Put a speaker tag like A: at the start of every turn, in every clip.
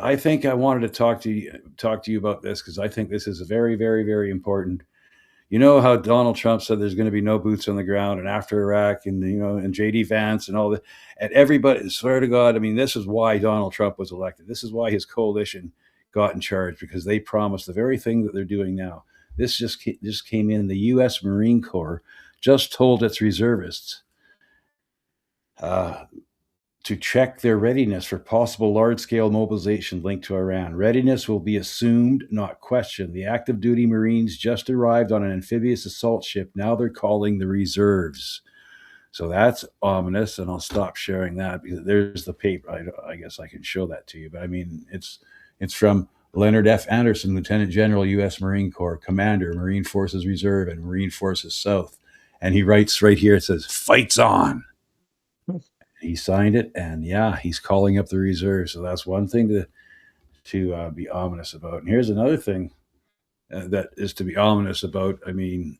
A: I think I wanted to talk to you about this because I think this is very, very, very important. You know how Donald Trump said there's going to be no boots on the ground, and after Iraq, and and JD Vance and all that, and everybody, swear to God, I mean, this is why Donald Trump was elected. This is why his coalition got in charge, because they promised the very thing that they're doing now. This just came in. The U.S. Marine Corps just told its reservists uh, to check their readiness for possible large-scale mobilization linked to Iran. Readiness will be assumed, not questioned. The active duty Marines just arrived on an amphibious assault ship. Now they're calling the reserves. So that's ominous, and I'll stop sharing that because there's the paper. I guess I can show that to you, but I mean, it's from Leonard F. Anderson, Lieutenant General, U.S. Marine Corps, Commander, Marine Forces Reserve and Marine Forces South. And he writes right here, it says, "Fights on." He signed it, and yeah, he's calling up the reserve. So that's one thing to be ominous about. And here's another thing that is to be ominous about. I mean,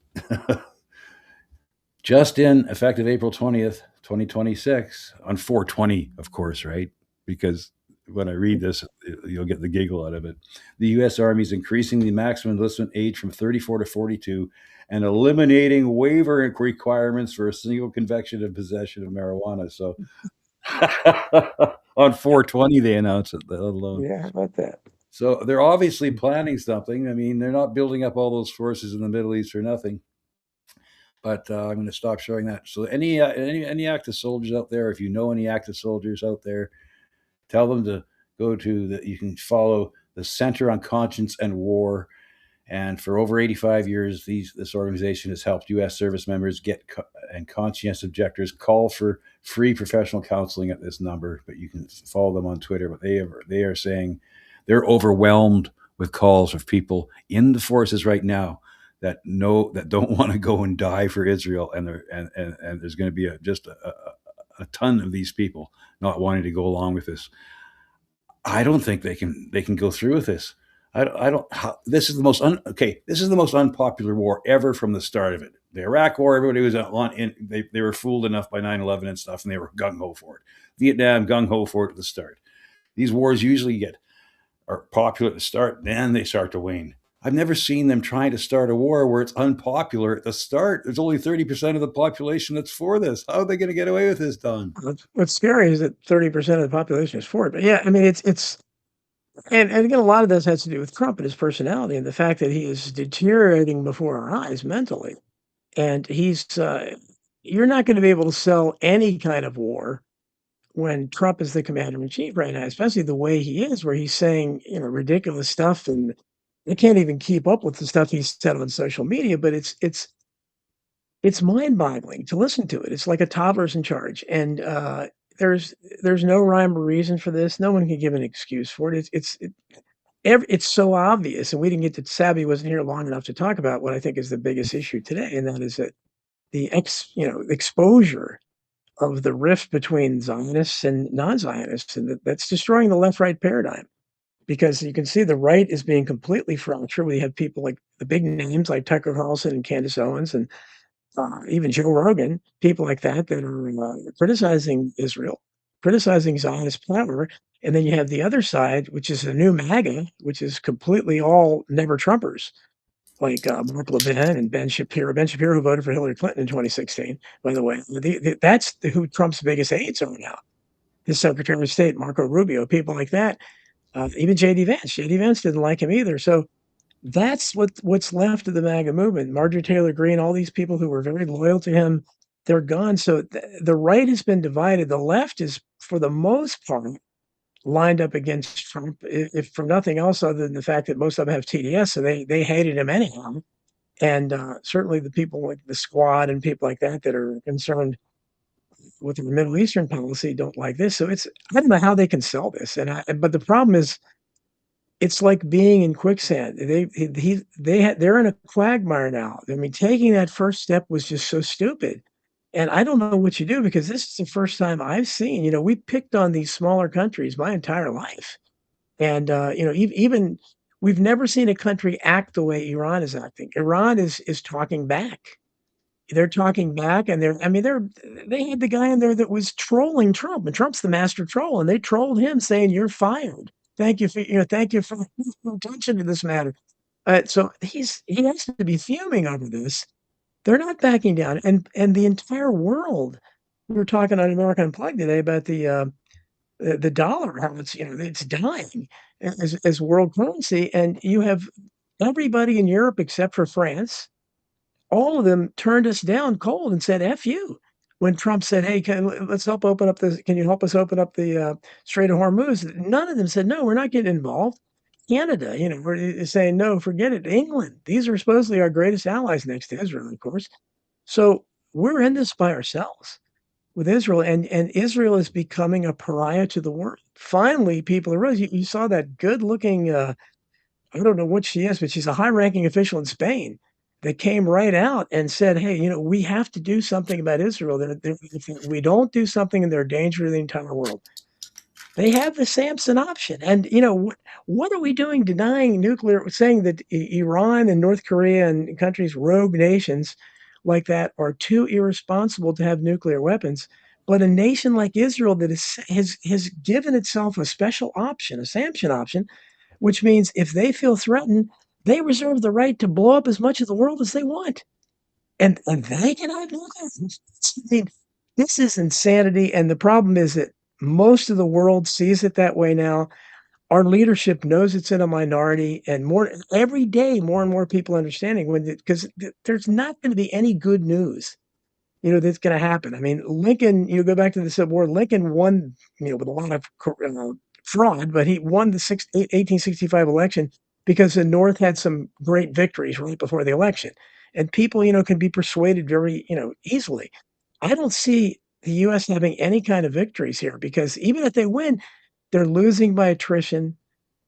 A: just in effective April 20th, 2026, on 420, of course, right? Because when I read this, you'll get the giggle out of it. The U.S. Army is increasing the maximum enlistment age from 34 to 42 and eliminating waiver requirements for a single conviction of possession of marijuana. So on 420, they announced it, let alone.
B: Yeah, how about that?
A: So they're obviously planning something. I mean, they're not building up all those forces in the Middle East for nothing. But I'm going to stop showing that. So any active soldiers out there, if you know any active soldiers out there, tell them to go to the. You can follow the Center on Conscience and War, and for over 85 years, this organization has helped U.S. service members and conscientious objectors call for free professional counseling at this number. But you can follow them on Twitter. But they are saying they're overwhelmed with calls of people in the forces right now that don't want to go and die for Israel, and there's going to be a ton of these people not wanting to go along with this. I don't think they can go through with this. I don't. This is the most This is the most unpopular war ever from the start of it. The Iraq War, everybody was on. They were fooled enough by 9/11 and stuff, and they were gung ho for it. Vietnam, gung ho for it at the start. These wars usually are popular at the start, then they start to wane. I've never seen them trying to start a war where it's unpopular at the start. There's only 30% of the population that's for this. How are they going to get away with this, Don?
B: What's scary is that 30% of the population is for it. But yeah, I mean, and again, a lot of this has to do with Trump and his personality and the fact that he is deteriorating before our eyes mentally. And you're not going to be able to sell any kind of war when Trump is the commander in chief right now, especially the way he is, where he's saying, ridiculous stuff, and they can't even keep up with the stuff he's said on social media. But it's mind-boggling to listen to it. It's like a toddler's in charge, and there's no rhyme or reason for this. No one can give an excuse for it. It's so obvious, and we didn't get to Savvy wasn't here long enough to talk about what I think is the biggest issue today, and that is that the exposure of the rift between Zionists and non-Zionists, and that's destroying the left-right paradigm. Because you can see the right is being completely fractured. We have people like the big names like Tucker Carlson and Candace Owens and even Joe Rogan, people like that are criticizing Israel, criticizing Zionist power. And then you have the other side, which is the new MAGA, which is completely all never Trumpers, like Mark Levin and Ben Shapiro. Ben Shapiro, who voted for Hillary Clinton in 2016, by the way. That's who Trump's biggest aides are now. His Secretary of State, Marco Rubio, people like that. Even JD Vance. JD Vance didn't like him either. So that's what's left of the MAGA movement. Marjorie Taylor Greene, all these people who were very loyal to him, they're gone. So the right has been divided. The left is, for the most part, lined up against Trump, if for nothing else other than the fact that most of them have TDS, so they hated him anyhow. And certainly the people like the Squad and people like that are concerned with the Middle Eastern policy don't like this. So I don't know how they can sell this. But the problem is, it's like being in quicksand. They're in a quagmire now. I mean, taking that first step was just so stupid. And I don't know what you do, because this is the first time I've seen, we picked on these smaller countries my entire life. And, even we've never seen a country act the way Iran is acting. Iran is talking back. They're talking back, and they had the guy in there that was trolling Trump, and Trump's the master troll, and they trolled him saying, "You're fired." Thank you for, thank you for your attention to this matter." So he has to be fuming over this. They're not backing down, and the entire world, we were talking on American Unplugged today about the dollar, how it's, it's dying as world currency, and you have everybody in Europe except for France, all of them turned us down cold and said, "F you." When Trump said, "Hey, let's help open up can you help us open up the Strait of Hormuz?" None of them said, "No, we're not getting involved." Canada, is saying, "No, forget it." England, these are supposedly our greatest allies next to Israel, of course. So we're in this by ourselves with Israel, and Israel is becoming a pariah to the world. Finally, people are realizing, you saw that good-looking, I don't know what she is, but she's a high-ranking official in Spain that came right out and said, "Hey, we have to do something about Israel. If we don't do something, they're a danger to the entire world." They have the Samson option, and, what are we doing denying nuclear, saying that Iran and North Korea and countries, rogue nations like that, are too irresponsible to have nuclear weapons, but a nation like Israel that has given itself a special option, a Samson option, which means if they feel threatened, they reserve the right to blow up as much of the world as they want, and they can have nuclear. I mean, this is insanity, and the problem is that most of the world sees it that way now. Our leadership knows it's in a minority, and more every day, more and more people understanding when because there's not gonna be any good news, that's gonna happen. I mean, Lincoln, you go back to the Civil War, Lincoln won, with a lot of fraud, but he won the 1865 election because the North had some great victories right before the election. And people, can be persuaded very, easily. I don't see the US having any kind of victories here because even if they win, they're losing by attrition.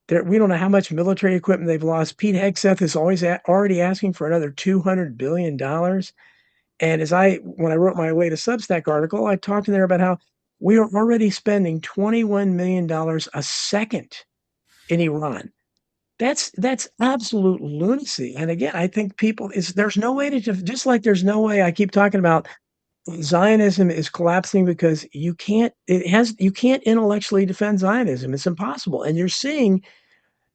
B: We don't know how much military equipment they've lost. Pete Hegseth is always already asking for another $200 billion. And when I wrote my latest Substack article, I talked in there about how we are already spending $21 million a second in Iran. That's absolute lunacy. And again, I think there's no way to just like there's no way I keep talking about Zionism is collapsing because you can't intellectually defend Zionism. It's impossible. And you're seeing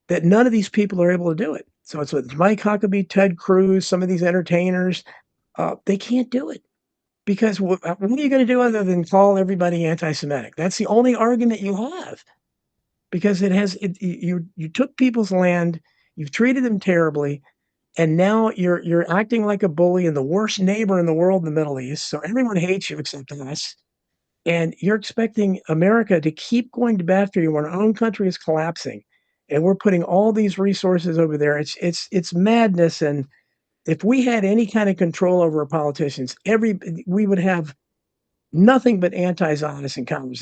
B: that none of these people are able to do it. So it's with Mike Huckabee, Ted Cruz, some of these entertainers, they can't do it. Because what are you gonna do other than call everybody anti-Semitic? That's the only argument you have, because you took people's land, you've treated them terribly, and now you're acting like a bully and the worst neighbor in the world in the Middle East, so everyone hates you except us, and you're expecting America to keep going to bat for you when our own country is collapsing, and we're putting all these resources over there. It's madness, and if we had any kind of control over our politicians, we would have nothing but anti-Zionists in Congress.